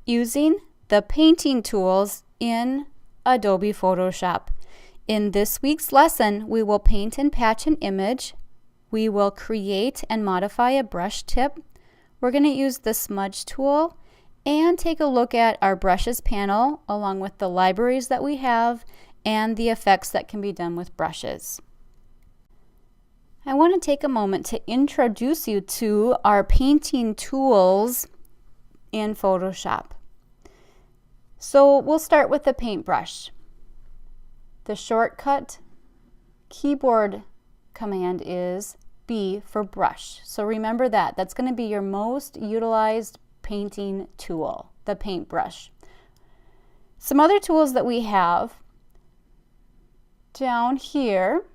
using the painting tools in Adobe Photoshop. In this week's lesson, we will paint and patch an image. We will create and modify a brush tip. We're going to use the smudge tool and take a look at our brushes panel along with the libraries that we have and the effects that can be done with brushes. I want to take a moment to introduce you to our painting tools in Photoshop. So we'll start with the paintbrush. The shortcut keyboard command is B for brush. So remember that. That's going to be your most utilized painting tool, the paintbrush. Some other tools that we have down here,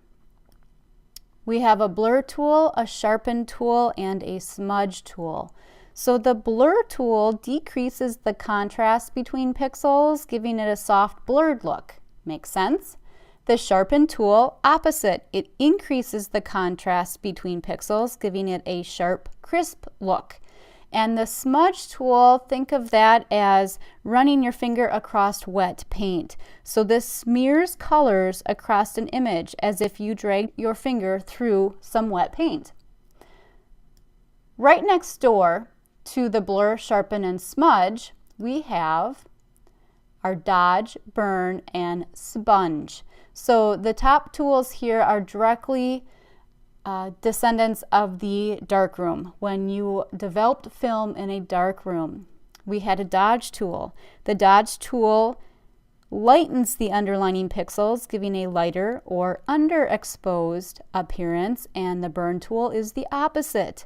we have a blur tool, a sharpen tool, and a smudge tool. So the blur tool decreases the contrast between pixels, giving it a soft blurred look. Makes sense? The sharpen tool, opposite. It increases the contrast between pixels, giving it a sharp, crisp look. And the smudge tool, think of that as running your finger across wet paint. So this smears colors across an image as if you dragged your finger through some wet paint. Right next door to the blur, sharpen, and smudge, we have our dodge, burn, and sponge. So the top tools here are directly descendants of the darkroom. When you developed film in a dark room, we had a dodge tool. The dodge tool lightens the underlining pixels, giving a lighter or underexposed appearance, and the burn tool is the opposite.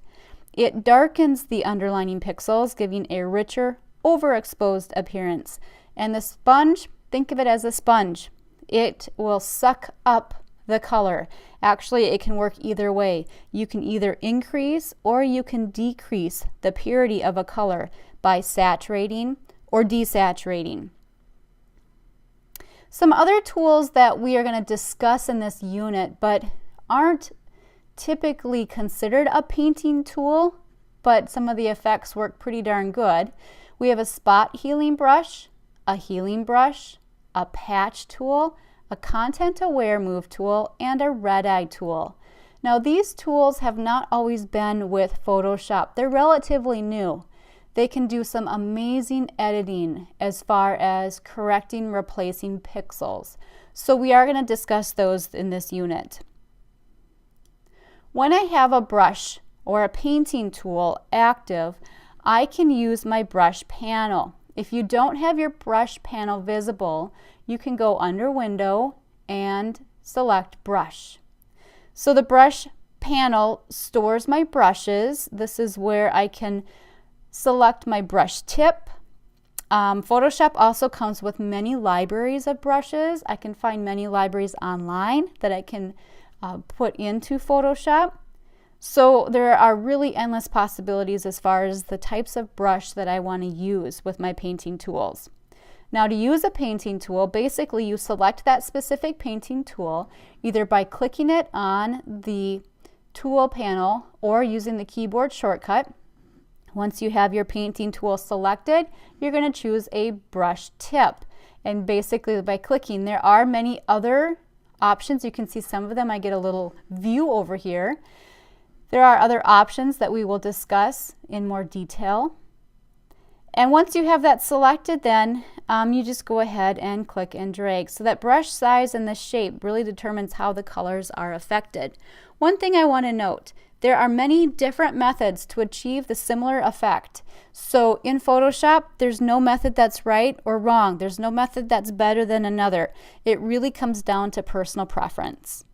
It darkens the underlining pixels, giving a richer, overexposed appearance. And the sponge, think of it as a sponge. It will suck up the color. Actually, it can work either way. You can either increase or you can decrease the purity of a color by saturating or desaturating. Some other tools that we are going to discuss in this unit but aren't typically considered a painting tool, but some of the effects work pretty darn good. We have a spot healing brush, a healing brush, a patch tool, a content aware move tool, and a red eye tool. Now these tools have not always been with Photoshop. They're relatively new. They can do some amazing editing as far as correcting, replacing pixels. So we are going to discuss those in this unit. When I have a brush or a painting tool active, I can use my brush panel. If you don't have your brush panel visible, you can go under Window and select Brush. So the brush panel stores my brushes. This is where I can select my brush tip. Photoshop also comes with many libraries of brushes. I can find many libraries online that I can put into Photoshop. So there are really endless possibilities as far as the types of brush that I want to use with my painting tools. Now to use a painting tool, basically you select that specific painting tool either by clicking it on the tool panel or using the keyboard shortcut. Once you have your painting tool selected, you're going to choose a brush tip. And basically by clicking, there are many other options. You can see some of them. I get a little view over here. There are other options that we will discuss in more detail. And once you have that selected, then you just go ahead and click and drag. So that brush size and the shape really determines how the colors are affected. One thing I want to note, there are many different methods to achieve the similar effect. So in Photoshop, there's no method that's right or wrong. There's no method that's better than another. It really comes down to personal preference.